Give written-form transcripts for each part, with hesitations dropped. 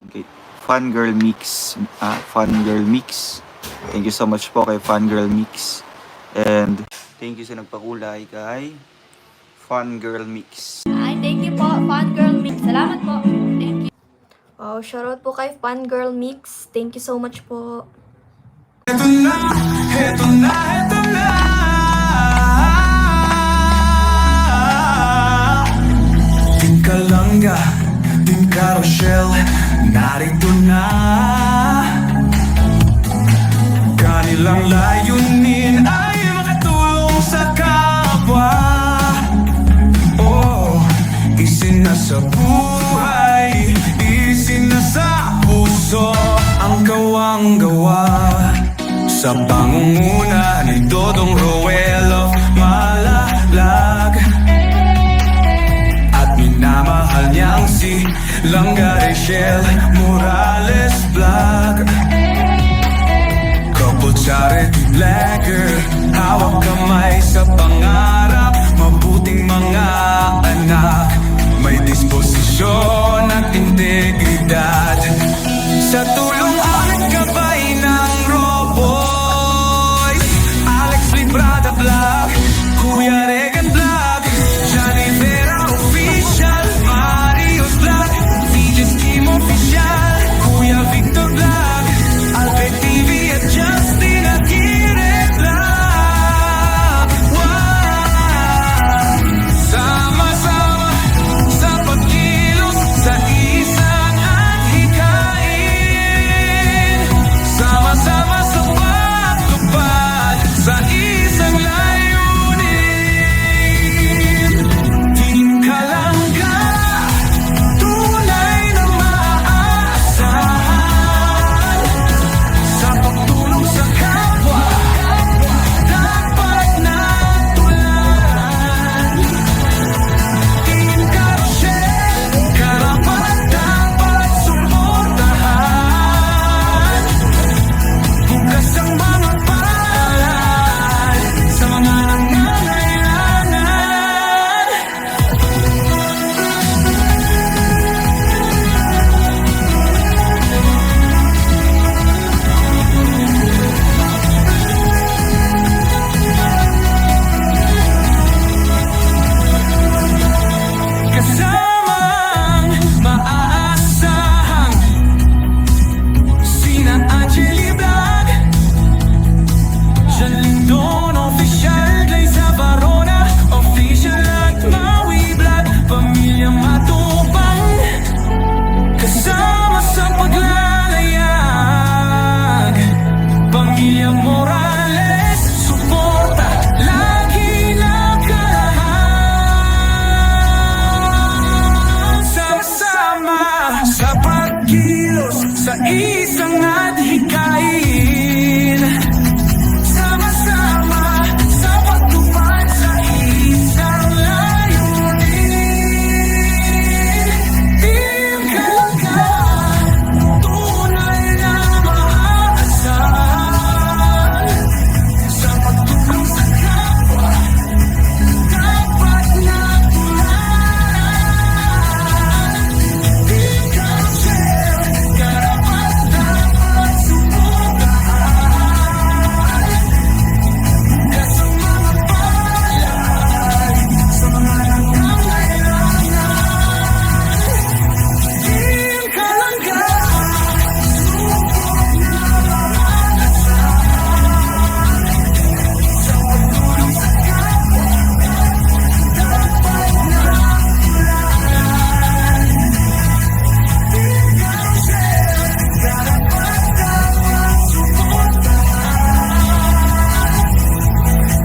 kay Fangirl Mix. Fangirl Mix. Thank you so much po kay Fangirl Mix. And thank you sa nagpakulay kay Fangirl Mix. Ay, thank you po, Fangirl Mix. Salamat po. Thank you. Wow, shoutout po kay Fangirl Mix. Thank you so much po. Eto na, eto na, eto na. Team Kalanga, Team Carousel, narito na. Kanilang layunin ay makatulong sa kapwa. Oh, isinasa buhay, isinasa puso ang gawang-gawa. Sa pangunguna ni Dodong Roel of Malalag at minamahal niyang si Langga Rachel Morales Vlog. Couple charity blagger, hawak kamay sa pangarap, mabuting mga anak, may disposisyon at integridad. Sa tulong at gabay ng Roboy, Alex Librada Vlog, Kuya Regan Vlog, Johnny Vera Official, Mario's Vlog, DJ Scheme Official, Kuya Victor Vlog, Albert TV at Justin Aguirre Vlog. Wow! Sama-sama sa pagkilos sa isang at hikain, sama-sama sa pagtupad sa isang layunin. Team Kalanga, tunay na maaasahan sa pagtulong sa kapwa, dapat natularan. Team Carousel, karapat-dapat suportahan. Bukas ang mga paaralan sa mga nangangailangan. Kasamang maaasahan sina Angeli Vlog, John Lindon Official, Glaze Barona Official at Maui Vlog, Pamilya Matupang, kasama sa paglalayag, Pamilya Morales, suporta lagi nakalahan. Sama-sama sa pagkilos sa isang at hikain, sama-sama sa pagtupad sa isang layunin. Team Kalanga, tunay na maaasahan sa pagtulong sa kapwa, dapat natularan. Team Carousel, karapat-dapat suportahan. Bukas ang mga palad sa mga nangangailangan. Team Kalanga, suport na maaasahan sa pagtulong sa kapwa, dapat natularan. Team Carousel, karapat-dapat suportahan.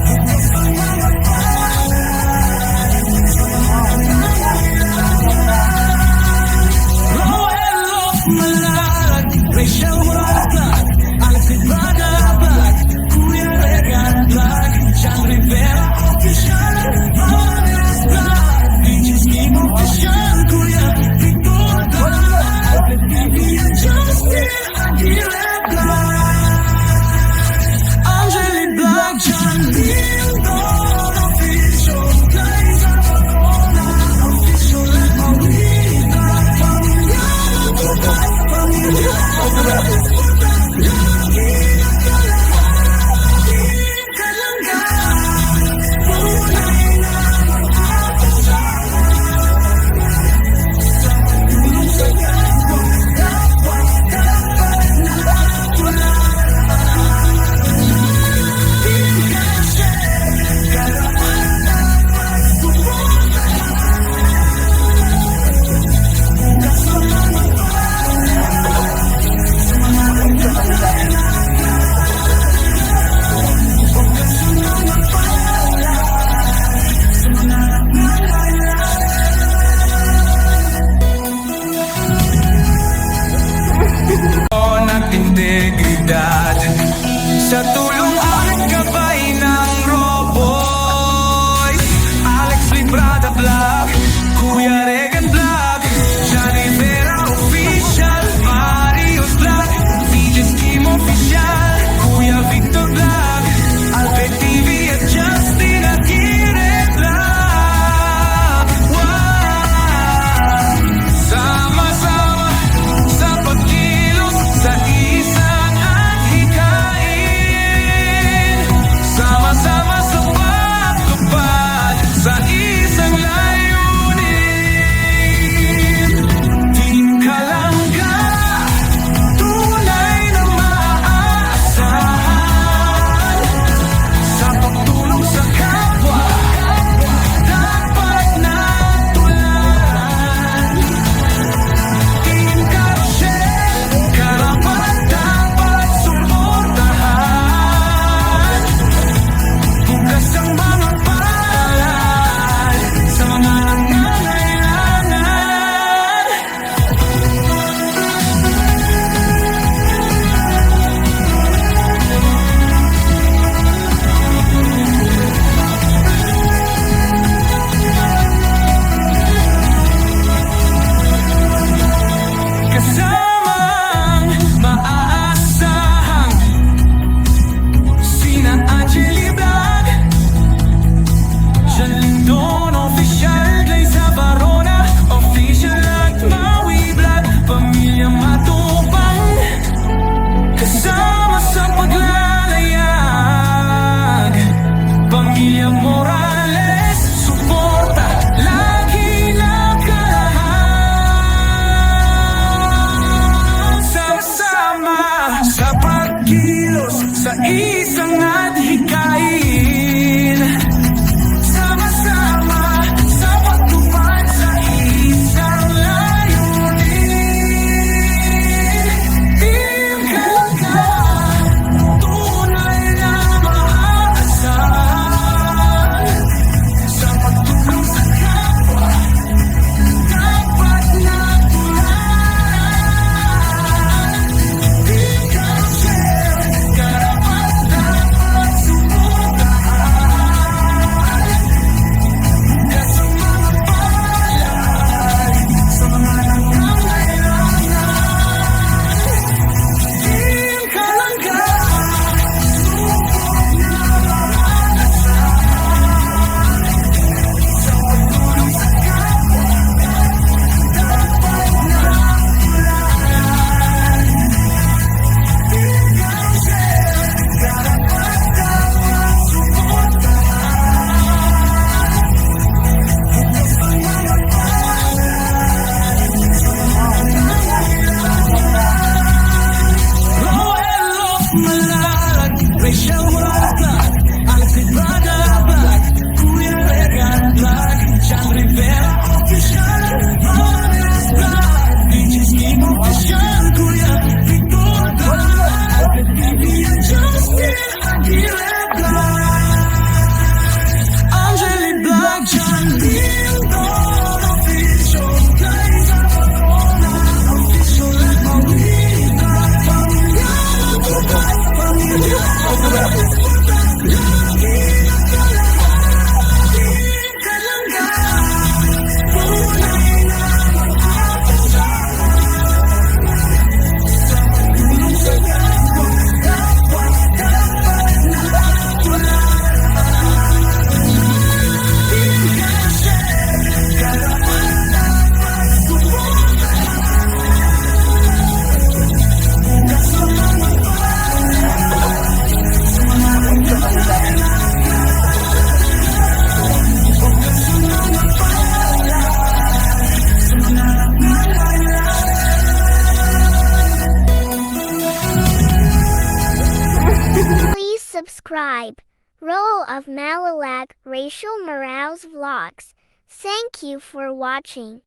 Bukas ang mga palad sa mga nangangailangan. Roel of Malalag, Rachel Morales Vlog, Alex Librada Vlog, Kuya Regan Vlog, John Rivera Official, Mario's Vlog, DJ Scheme Official, Kuya Victor Vlog, Albert TV at Justin Aguirre Vlog, Angeli Vlog, John Lindon Official, Glaze Barona Official at Maui Vlog, Pamilya Matupang, At integridad sa tulong at gabay ng Roboy, Alex Librada Vlog, Kuya Regan Vlog, John Rivera Official, Marius Vlog, DJ Scheme Official, Kuya Victor Vlog, Albert TV at Justin Aguirre Vlog. Wow! Sama-sama sa pagkilos sa isang hikain, sama-sama sa pagtupad sa isang layunin. Team Kalangga, tunay na maaasahan sa pagtulong sa kapwa, dapat natulan. Team Karoshel, karapat dapat suportahan. Bukas ang mga palad sa mga nangangailangan. Kasamang maaasahan sina Angeli Vlog, John Lindon Official, Glaze Barona Official at Maui Vlog, Pamilya Matupang, kasama sa paglalayag, Pamilya Morales, suporta lagi nakalahan. Sama-sama sa pagkilos sa isang adhikain, sama-sama sa pagtupad sa isang layunin. Team Kalangga, tunay na maaasahan sa pagtulong sa kapwa, dapat natulan. Team Karoshel, karapat dapat suportahan. Bukas ang mga palad sa mga nangangailangan. Team Kalangga, suport na maaasahan sa pagtulong sa kapwa, dapat natulan. Team Karoshel, karapat dapat suportahan. Bukas ang mga palad sa mga nangangailangan. Roel of Malalag, Rachel Wata, Alex Librada Vlog, Kuya Regan Vlog, John Rivera Official, Marius Vlog, DJ Scheme Official, Kuya Victor Vlog, Albert TV at Justin Aguirre Vlog, Angeli Vlog, John Lindon Official, Glaze Barona Official at Maui Vlog, Pamilya Matupad, Pamilya Morales, lagi nakalahan. Team Kalangga, tunay na maaasahan sa pagtulong sa kapwa, dapat natulan. Team Karoshel, karapat dapat suportahan. Bukas ang mga palad sa mga nangangailangan. Bukas ang mga palad sa mga nangangailangan. Please subscribe. Role of Malalag, Rachel Morales Vlogs. Thank you for watching.